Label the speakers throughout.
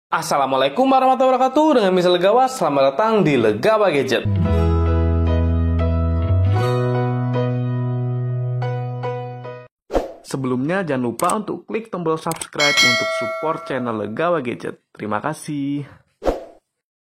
Speaker 1: Assalamualaikum warahmatullahi wabarakatuh. Dengan Misal Legawa, selamat datang di Legawa Gadget. Sebelumnya jangan lupa untuk klik tombol subscribe untuk support channel Legawa Gadget. Terima kasih.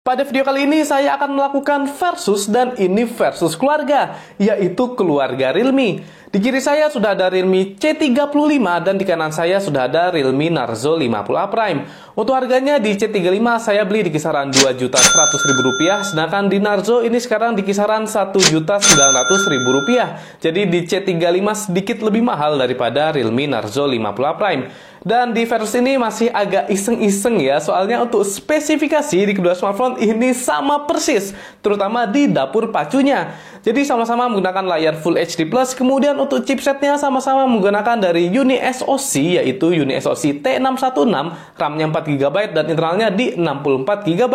Speaker 1: Pada video kali ini saya akan melakukan versus, dan ini versus keluarga, yaitu keluarga Realme. Di kiri saya sudah ada Realme C35 dan di kanan saya sudah ada Realme Narzo 50A Prime. Untuk harganya di C35 saya beli di kisaran Rp2.100.000, sedangkan di Narzo ini sekarang di kisaran Rp1.900.000. Jadi di C35 sedikit lebih mahal daripada Realme Narzo 50A Prime. Dan di versus ini masih agak iseng-iseng ya, soalnya untuk spesifikasi di kedua smartphone ini sama persis, terutama di dapur pacunya. Jadi sama-sama menggunakan layar Full HD+, kemudian untuk chipsetnya sama-sama menggunakan dari UniSoC, yaitu UniSoC T616, RAM-nya 4GB dan internalnya di 64GB.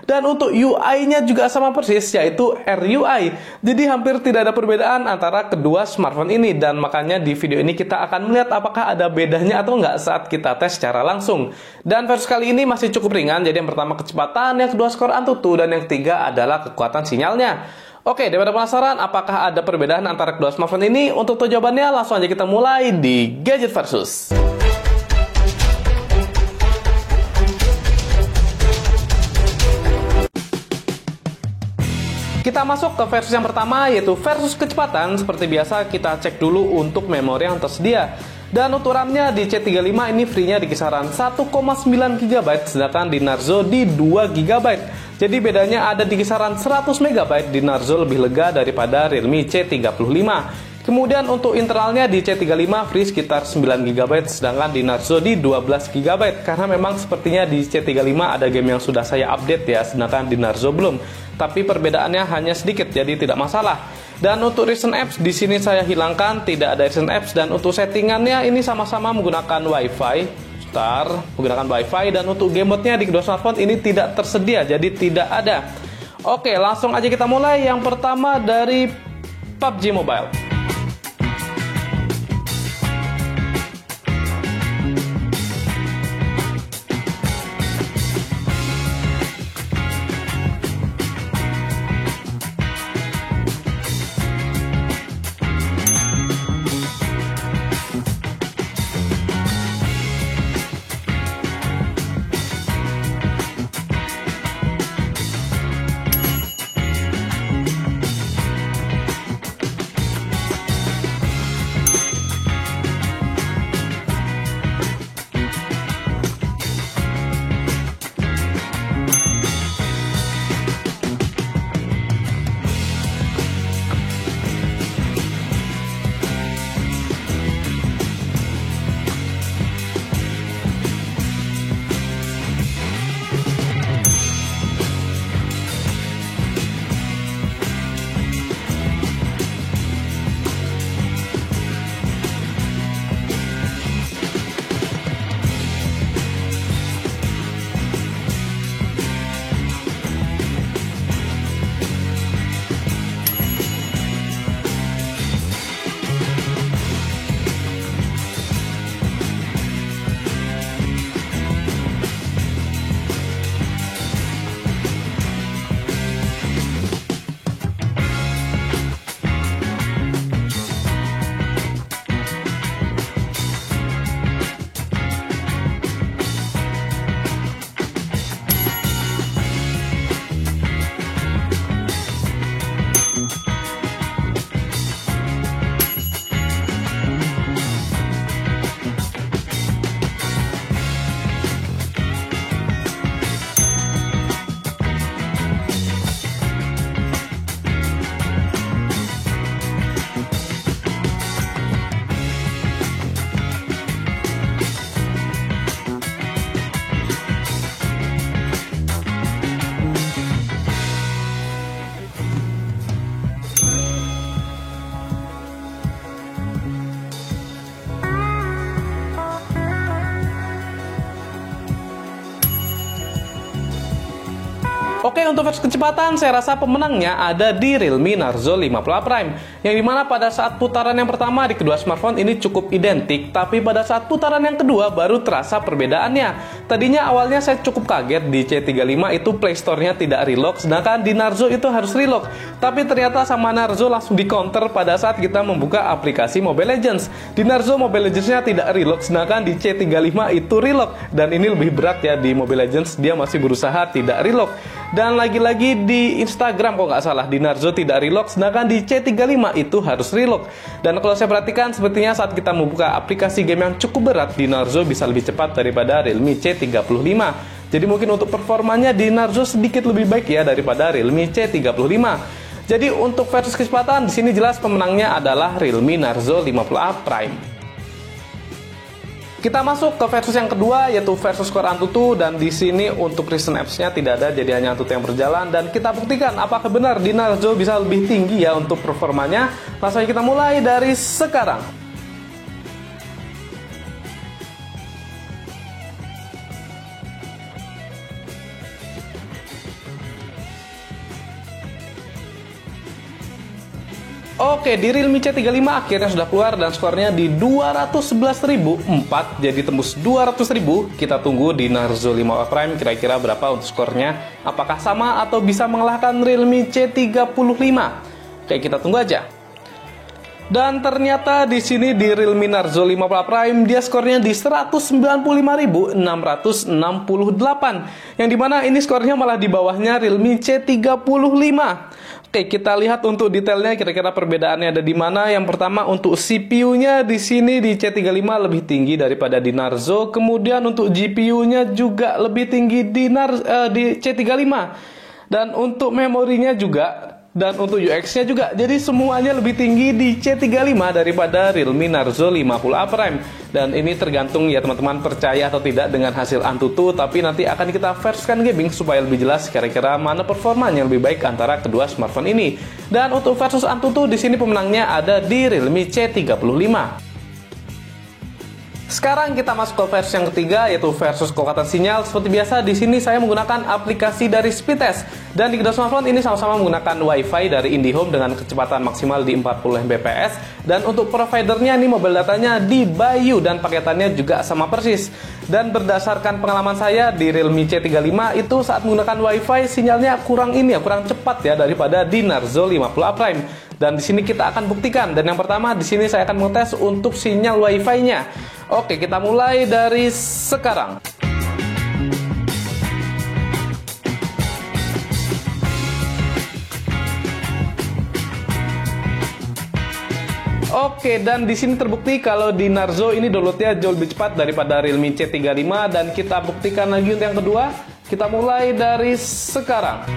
Speaker 1: Dan untuk UI-nya juga sama persis, yaitu RUI. Jadi hampir tidak ada perbedaan antara kedua smartphone ini, dan makanya di video ini kita akan melihat apakah ada bedanya atau enggak saat kita tes secara langsung. Dan versus kali ini masih cukup ringan, jadi yang pertama kecepatan, yang kedua skor Antutu, dan yang ketiga adalah kekuatan sinyalnya. Oke, daripada penasaran apakah ada perbedaan antara kedua smartphone ini, untuk tahu jawabannya langsung aja kita mulai di Gadget Versus. Kita masuk ke versus yang pertama, yaitu versus kecepatan. Seperti biasa kita cek dulu untuk memori yang tersedia. Dan untuk RAM-nya di C35 ini free-nya di kisaran 1,9GB, sedangkan di Narzo di 2GB. Jadi bedanya ada di kisaran 100MB, di Narzo lebih lega daripada Realme C35. Kemudian untuk internalnya di C35 free sekitar 9GB, sedangkan di Narzo di 12GB. Karena memang sepertinya di C35 ada game yang sudah saya update ya, sedangkan di Narzo belum. Tapi perbedaannya hanya sedikit, jadi tidak masalah. Dan untuk recent apps di sini saya hilangkan, tidak ada recent apps. Dan untuk settingannya ini sama-sama menggunakan WiFi, menggunakan WiFi. Dan untuk game mode-nya di kedua smartphone ini tidak tersedia, jadi tidak ada. Oke, langsung aja kita mulai. Yang pertama dari PUBG Mobile. Oke, untuk versi kecepatan saya rasa pemenangnya ada di Realme Narzo 50A Prime. yang dimana pada saat putaran yang pertama di kedua smartphone ini cukup identik, tapi pada saat putaran yang kedua baru terasa perbedaannya. Tadinya awalnya saya cukup kaget di C35 itu Play Store-nya tidak relock, sedangkan di Narzo itu harus relock. Tapi ternyata sama Narzo langsung di counter pada saat kita membuka aplikasi Mobile Legends. Di Narzo Mobile Legends-nya tidak relock, sedangkan di C35 itu relock. Dan ini lebih berat ya, di Mobile Legends dia masih berusaha tidak relock. Dan lagi-lagi di Instagram kok nggak salah, di Narzo tidak relock, sedangkan di C35 itu harus relock. Dan kalau saya perhatikan sepertinya saat kita membuka aplikasi game yang cukup berat, di Narzo bisa lebih cepat daripada Realme C35. Jadi mungkin untuk performanya di Narzo sedikit lebih baik ya daripada Realme C35. Jadi untuk versus kecepatan di sini jelas pemenangnya adalah Realme Narzo 50A Prime. Kita masuk ke versus yang kedua, yaitu versus Core Antutu, dan di sini untuk recent apps-nya tidak ada, jadi hanya Antutu yang berjalan. Dan kita buktikan apakah benar di Narzo bisa lebih tinggi ya untuk performanya. Langsung aja kita mulai dari sekarang. Oke, di Realme C35 akhirnya sudah keluar dan skornya di 211.004, jadi tembus 200.000. Kita tunggu di Narzo 5A Prime kira-kira berapa untuk skornya. Apakah sama atau bisa mengalahkan Realme C35? Oke, kita tunggu aja. Dan ternyata di sini di Realme Narzo 5A Prime dia skornya di 195.668, yang dimana ini skornya malah di bawahnya Realme C35. Oke, kita lihat untuk detailnya kira-kira perbedaannya ada di mana. Yang pertama untuk CPU-nya di sini di C35 lebih tinggi daripada di Narzo. Kemudian untuk GPU-nya juga lebih tinggi di C35. Dan untuk memorinya juga, dan untuk UX-nya juga. Jadi semuanya lebih tinggi di C35 daripada Realme Narzo 50A Prime. Dan ini tergantung ya teman-teman percaya atau tidak dengan hasil Antutu. Tapi nanti akan kita versuskan gaming supaya lebih jelas kira-kira mana performanya lebih baik antara kedua smartphone ini. Dan untuk versus Antutu di sini pemenangnya ada di Realme C35. Sekarang kita masuk ke versi yang ketiga, yaitu versus kekuatan sinyal. Seperti biasa di sini saya menggunakan aplikasi dari Speedtest, dan di kedua smartphone ini sama-sama menggunakan WiFi dari IndiHome dengan kecepatan maksimal di 40 Mbps. Dan untuk providernya ini mobile datanya di Bayu dan paketannya juga sama persis. Dan berdasarkan pengalaman saya di Realme C35 itu saat menggunakan WiFi sinyalnya kurang cepat ya daripada di Narzo 50A Prime. Dan di sini kita akan buktikan. Dan yang pertama di sini saya akan mengetes untuk sinyal WiFi-nya. Oke, kita mulai dari sekarang. Oke, dan di sini terbukti kalau di Narzo ini downloadnya jauh lebih cepat daripada Realme C35. Dan kita buktikan lagi untuk yang kedua. Kita mulai dari sekarang.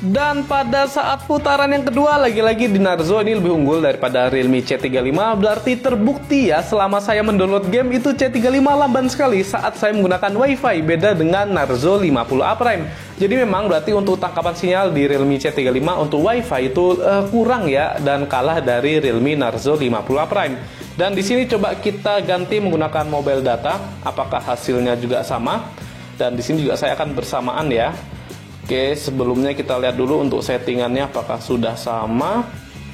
Speaker 1: Dan pada saat putaran yang kedua, lagi-lagi di Narzo ini lebih unggul daripada Realme C35. Berarti terbukti ya, selama saya mendownload game itu C35 lamban sekali saat saya menggunakan WiFi, beda dengan Narzo 50A Prime. Jadi memang berarti untuk tangkapan sinyal di Realme C35 untuk WiFi itu kurang ya, dan kalah dari Realme Narzo 50A Prime. Dan di sini coba kita ganti menggunakan mobile data, apakah hasilnya juga sama? Dan di sini juga saya akan bersamaan ya. Oke, sebelumnya kita lihat dulu untuk settingannya apakah sudah sama.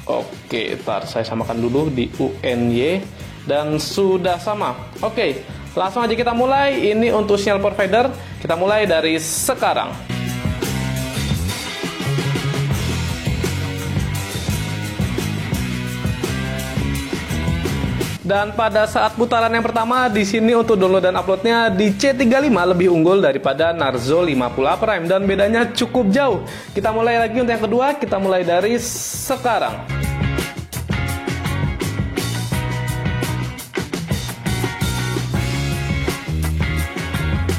Speaker 1: Oke, ntar saya samakan dulu di UNY dan sudah sama. Oke, langsung aja kita mulai. Ini untuk sinyal provider, kita mulai dari sekarang. Dan pada saat putaran yang pertama di sini untuk download dan uploadnya di C35 lebih unggul daripada Narzo 50A Prime, dan bedanya cukup jauh. Kita mulai lagi untuk yang kedua, kita mulai dari sekarang.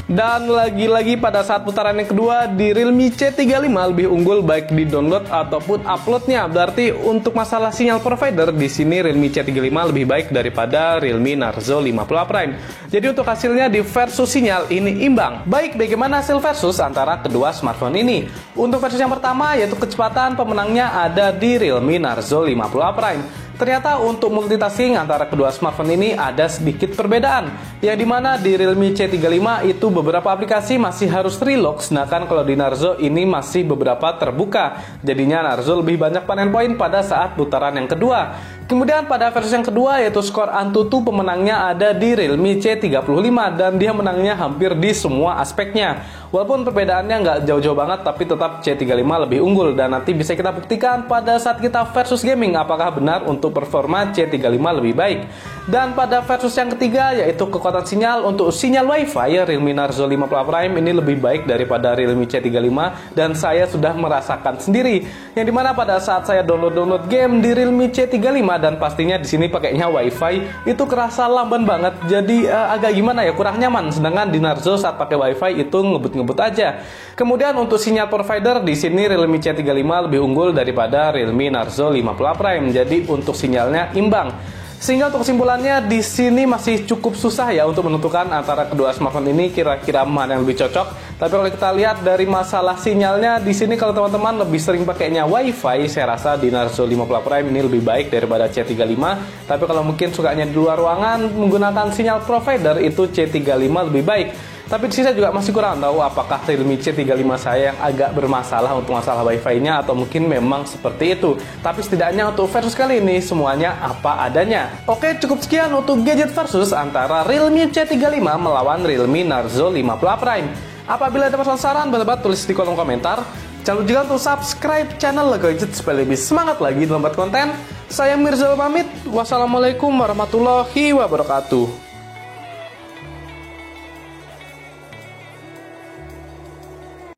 Speaker 1: Dan lagi-lagi pada saat putaran yang kedua di Realme C35 lebih unggul baik di download ataupun uploadnya. Berarti untuk masalah sinyal provider di sini Realme C35 lebih baik daripada Realme Narzo 50A Prime. Jadi untuk hasilnya di versus sinyal ini imbang. Baik, bagaimana hasil versus antara kedua smartphone ini? Untuk versus yang pertama yaitu kecepatan, pemenangnya ada di Realme Narzo 50A Prime. Ternyata untuk multitasking antara kedua smartphone ini ada sedikit perbedaan, yang dimana di Realme C35 itu beberapa aplikasi masih harus relock, sedangkan kalau di Narzo ini masih beberapa terbuka. Jadinya Narzo lebih banyak panen poin pada saat putaran yang kedua. Kemudian pada versi yang kedua yaitu skor Antutu, pemenangnya ada di Realme C35 dan dia menangnya hampir di semua aspeknya. Walaupun perbedaannya nggak jauh-jauh banget, tapi tetap C35 lebih unggul dan nanti bisa kita buktikan pada saat kita versus gaming apakah benar untuk performa C35 lebih baik. Dan pada versus yang ketiga yaitu kekuatan sinyal, untuk sinyal WiFi Realme Narzo 5 Plus Prime ini lebih baik daripada Realme C35 dan saya sudah merasakan sendiri. Yang dimana pada saat saya download game di Realme C35 dan pastinya di sini pakainya WiFi itu kerasa lamban banget, jadi agak gimana ya, kurang nyaman. Sedangkan di Narzo saat pakai WiFi itu ngebut aja. Kemudian untuk sinyal provider di sini Realme C35 lebih unggul daripada Realme Narzo 5 Plus Prime. Jadi untuk sinyalnya imbang. Sehingga untuk kesimpulannya di sini masih cukup susah ya untuk menentukan antara kedua smartphone ini kira-kira mana yang lebih cocok. Tapi kalau kita lihat dari masalah sinyalnya di sini, kalau teman-teman lebih sering pakainya WiFi, saya rasa di Narzo 5 Plus Prime ini lebih baik daripada C35. Tapi kalau mungkin sukanya di luar ruangan menggunakan sinyal provider, itu C35 lebih baik. Tapi di sini saya juga masih kurang tahu apakah Realme C35 saya yang agak bermasalah untuk masalah WiFi-nya atau mungkin memang seperti itu. Tapi setidaknya untuk versus kali ini semuanya apa adanya. Oke, cukup sekian untuk gadget versus antara Realme C35 melawan Realme Narzo 5 Plus Prime. Apabila ada saran, boleh tulis di kolom komentar. Jangan lupa juga untuk subscribe channel Lego Gadget supaya lebih semangat lagi dalam buat konten. Saya Mirzal pamit. Wassalamualaikum warahmatullahi wabarakatuh.